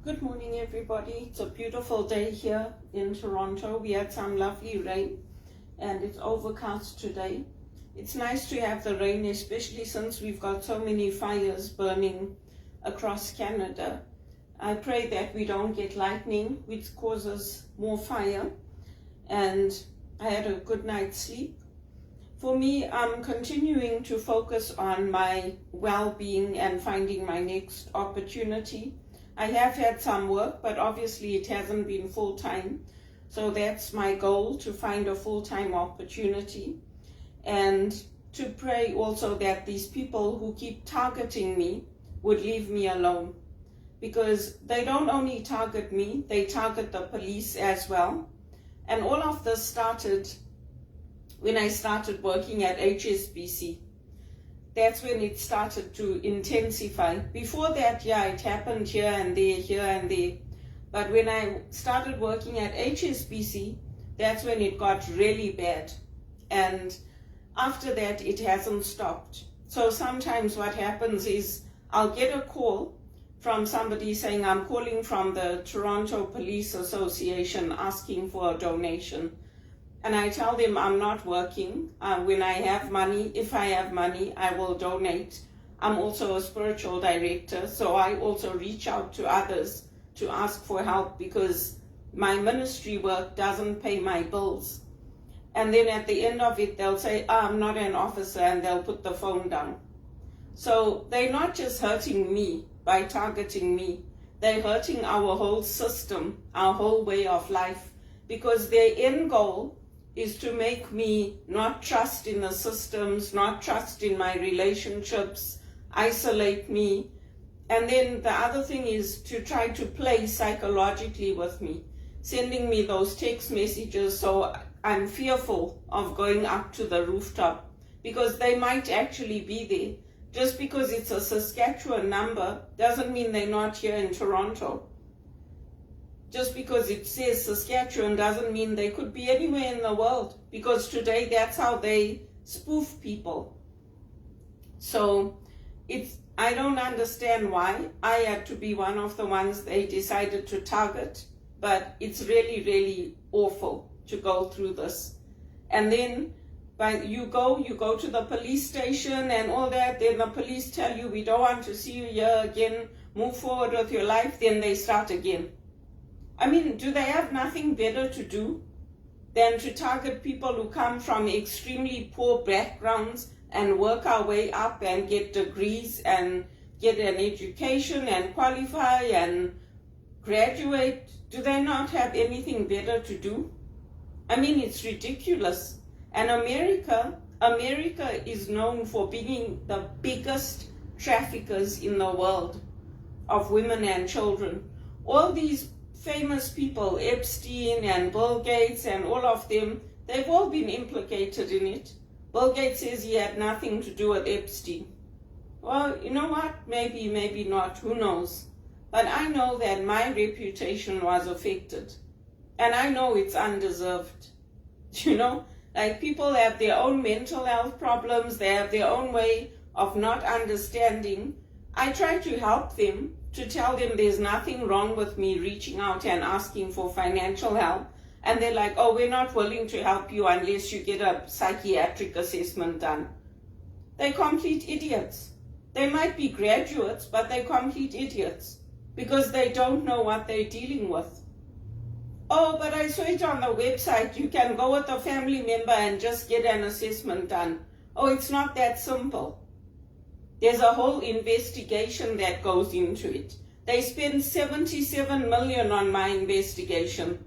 Good morning, everybody. It's a beautiful day here in Toronto. We had some lovely rain and it's overcast today. It's nice to have the rain, especially since we've got so many fires burning across Canada. I pray that we don't get lightning, which causes more fire. And I had a good night's sleep. For me, I'm continuing to focus on my well-being and finding my next opportunity. I have had some work, but obviously it hasn't been full-time. So that's my goal, to find a full-time opportunity. And to pray also that these people who keep targeting me would leave me alone. Because they don't only target me, they target the police as well. And all of this started when I started working at HSBC. That's when it started to intensify. Before that, yeah, it happened here and there. But when I started working at HSBC, that's when it got really bad. And after that, it hasn't stopped. So sometimes what happens is I'll get a call from somebody saying, I'm calling from the Toronto Police Association asking for a donation. And I tell them I'm not working. When I have money, if I have money, I will donate. I'm also a spiritual director, so I also reach out to others to ask for help because my ministry work doesn't pay my bills. And then at the end of it, they'll say, I'm not an officer, and they'll put the phone down. So they're not just hurting me by targeting me. They're hurting our whole system, our whole way of life, because their end goal is to make me not trust in the systems, not trust in my relationships, isolate me. And then the other thing is to try to play psychologically with me, sending me those text messages so I'm fearful of going up to the rooftop because they might actually be there. Just because it's a Saskatchewan number doesn't mean they're not here in Toronto. Just because it says Saskatchewan doesn't mean they could be anywhere in the world, because today that's how they spoof people. So I don't understand why I had to be one of the ones they decided to target, but it's really, really awful to go through this. And then you go to the police station and all that, then the police tell you, we don't want to see you here again, move forward with your life, then they start again. I mean, do they have nothing better to do than to target people who come from extremely poor backgrounds and work our way up and get degrees and get an education and qualify and graduate? Do they not have anything better to do? I mean, it's ridiculous. And America is known for being the biggest traffickers in the world of women and children. All these famous people, Epstein and Bill Gates and all of them, they've all been implicated in it. Bill Gates says he had nothing to do with Epstein. Well, you know what? Maybe, maybe not. Who knows? But I know that my reputation was affected. And I know it's undeserved. You know, like people have their own mental health problems. They have their own way of not understanding. I try to help them, to tell them there's nothing wrong with me reaching out and asking for financial help. And they're like, oh, we're not willing to help you unless you get a psychiatric assessment done. They're complete idiots. They might be graduates, but they're complete idiots because they don't know what they're dealing with. Oh, but I saw it on the website. You can go with a family member and just get an assessment done. Oh, it's not that simple. There's a whole investigation that goes into it. They spent $77 million on my investigation.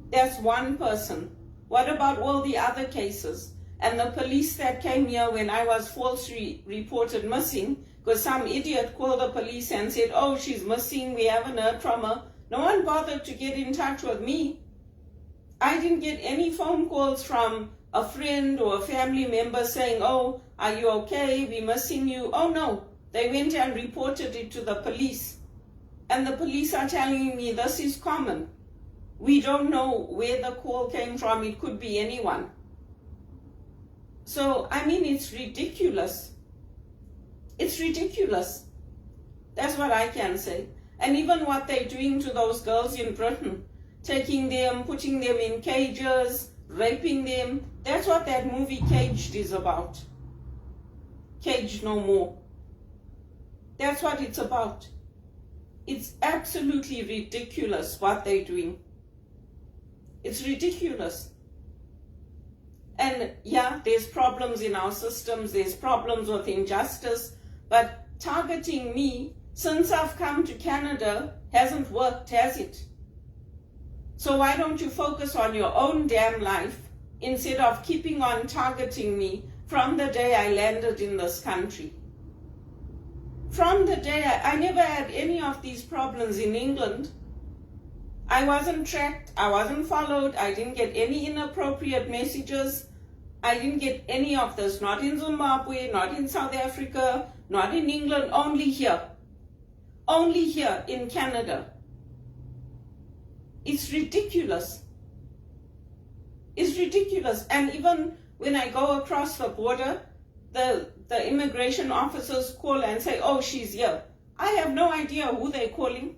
That's one person. What about all the other cases? And the police that came here when I was falsely reported missing, because some idiot called the police and said, oh, she's missing, we haven't heard from her. No one bothered to get in touch with me. I didn't get any phone calls from a friend or a family member saying, oh, are you okay? We're missing you. Oh, no. They went and reported it to the police. And the police are telling me this is common. We don't know where the call came from. It could be anyone. So, I mean, it's ridiculous. It's ridiculous. That's what I can say. And even what they're doing to those girls in Britain, taking them, putting them in cages, raping them. That's what that movie Caged is about. Caged No More. That's what it's about. It's absolutely ridiculous what they're doing. It's ridiculous. And yeah, there's problems in our systems, there's problems with injustice, but targeting me since I've come to Canada hasn't worked, has it? So why don't you focus on your own damn life instead of keeping on targeting me from the day I landed in this country? From the day I never had any of these problems in England. I wasn't tracked, I wasn't followed, I didn't get any inappropriate messages. I didn't get any of this, not in Zimbabwe, not in South Africa, not in England, only here. Only here in Canada. It's ridiculous. It's ridiculous. And even when I go across the border, the immigration officers call and say, oh, she's here. I have no idea who they're calling.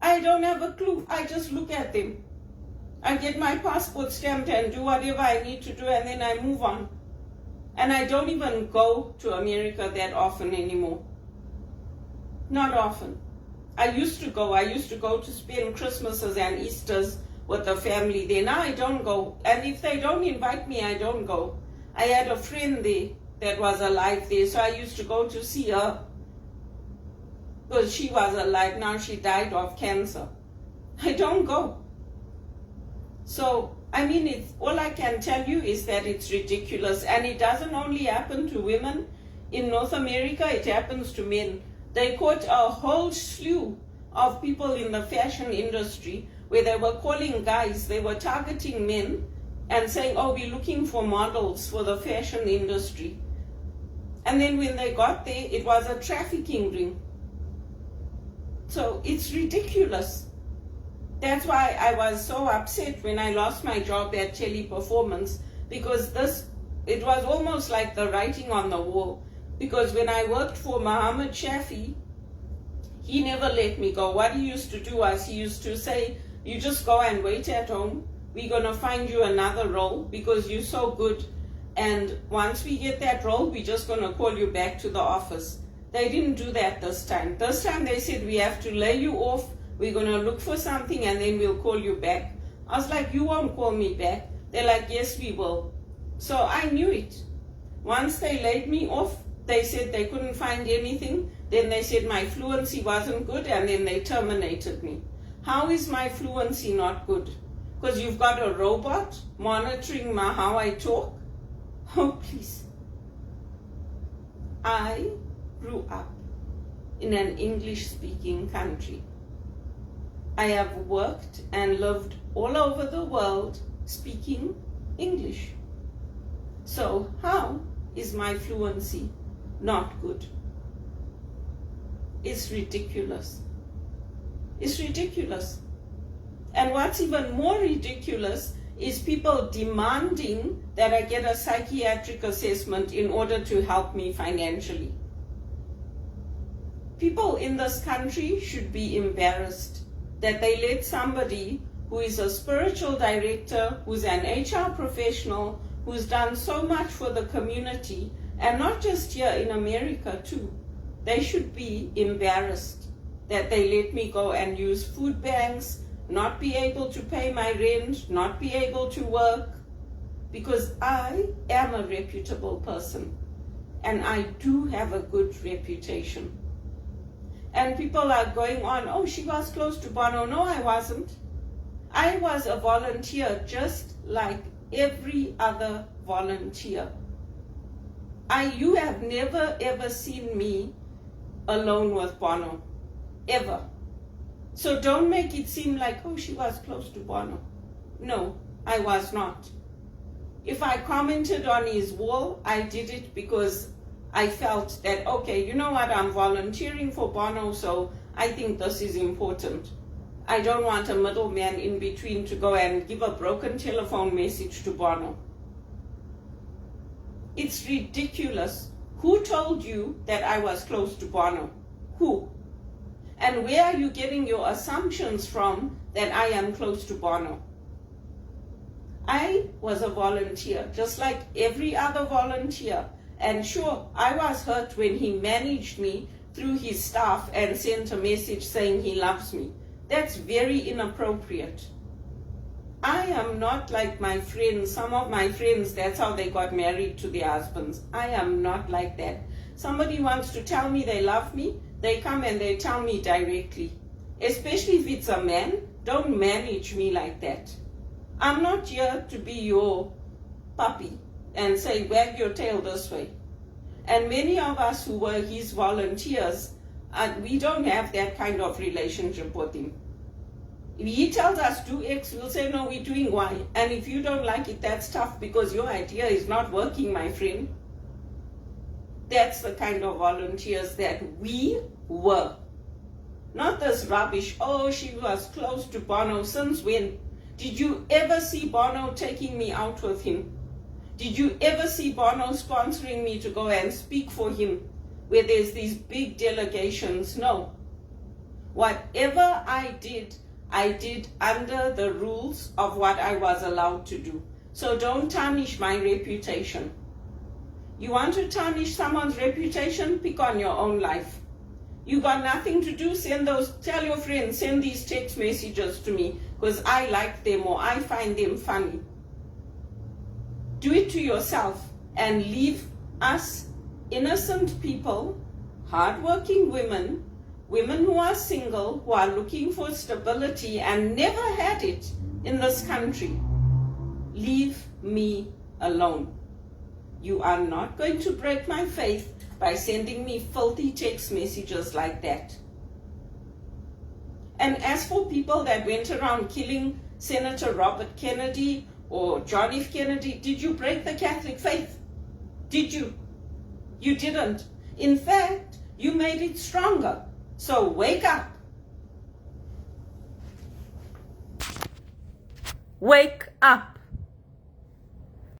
I don't have a clue. I just look at them. I get my passport stamped and do whatever I need to do, and then I move on. And I don't even go to America that often anymore. Not often. I used to go to spend Christmases and Easters with the family there. Now I don't go. And if they don't invite me, I don't go. I had a friend there that was alive there, so I used to go to see her. Because she was alive, now she died of cancer. I don't go. So, I mean, all I can tell you is that it's ridiculous. And it doesn't only happen to women. In North America, it happens to men. They caught a whole slew of people in the fashion industry where they were calling guys, they were targeting men and saying, oh, we're looking for models for the fashion industry. And then when they got there, it was a trafficking ring. So it's ridiculous. That's why I was so upset when I lost my job at Teleperformance, because it was almost like the writing on the wall. Because when I worked for Mohammed Shafi, he never let me go. What he used to do was he used to say, you just go and wait at home. We're going to find you another role because you're so good. And once we get that role, we're just going to call you back to the office. They didn't do that this time. This time they said, we have to lay you off. We're going to look for something and then we'll call you back. I was like, you won't call me back. They're like, yes, we will. So I knew it. Once they laid me off, they said they couldn't find anything. Then they said my fluency wasn't good and then they terminated me. How is my fluency not good? Because you've got a robot monitoring how I talk? Oh, please. I grew up in an English-speaking country. I have worked and lived all over the world speaking English. So how is my fluency not good? It's ridiculous. It's ridiculous. And what's even more ridiculous is people demanding that I get a psychiatric assessment in order to help me financially. People in this country should be embarrassed that they let somebody who is a spiritual director, who's an HR professional, who's done so much for the community, and not just here in America too, they should be embarrassed that they let me go and use food banks, not be able to pay my rent, not be able to work, because I am a reputable person and I do have a good reputation. And people are going on, oh, she was close to Bono. No, I wasn't. I was a volunteer just like every other volunteer. You have never ever seen me alone with Bono, ever. So don't make it seem like, oh, she was close to Bono. No, I was not. If I commented on his wall, I did it because I felt that, okay, you know what, I'm volunteering for Bono, so I think this is important. I don't want a middleman in between to go and give a broken telephone message to Bono. It's ridiculous. Who told you that I was close to Bono? Who? And where are you getting your assumptions from that I am close to Bono? I was a volunteer, just like every other volunteer. And sure, I was hurt when he managed me through his staff and sent a message saying he loves me. That's very inappropriate. I am not like my friends. Some of my friends, that's how they got married to their husbands. I am not like that. Somebody wants to tell me they love me, they come and they tell me directly. Especially if it's a man, don't manage me like that. I'm not here to be your puppy and say, wag your tail this way. And many of us who were his volunteers, we don't have that kind of relationship with him. If he tells us do X, we'll say, no, we're doing Y. And if you don't like it, that's tough because your idea is not working, my friend. That's the kind of volunteers that we were. Not this rubbish, oh, she was close to Bono. Since when? Did you ever see Bono taking me out with him? Did you ever see Bono sponsoring me to go and speak for him where there's these big delegations? No. Whatever I did under the rules of what I was allowed to do. So don't tarnish my reputation. You want to tarnish someone's reputation? Pick on your own life. You got nothing to do, tell your friends, send these text messages to me because I like them or I find them funny. Do it to yourself and leave us innocent people, hardworking women, women who are single, who are looking for stability and never had it in this country. Leave me alone. You are not going to break my faith by sending me filthy text messages like that. And as for people that went around killing Senator Robert Kennedy or John F. Kennedy, did you break the Catholic faith? Did you? You didn't. In fact, you made it stronger. So wake up. Wake up.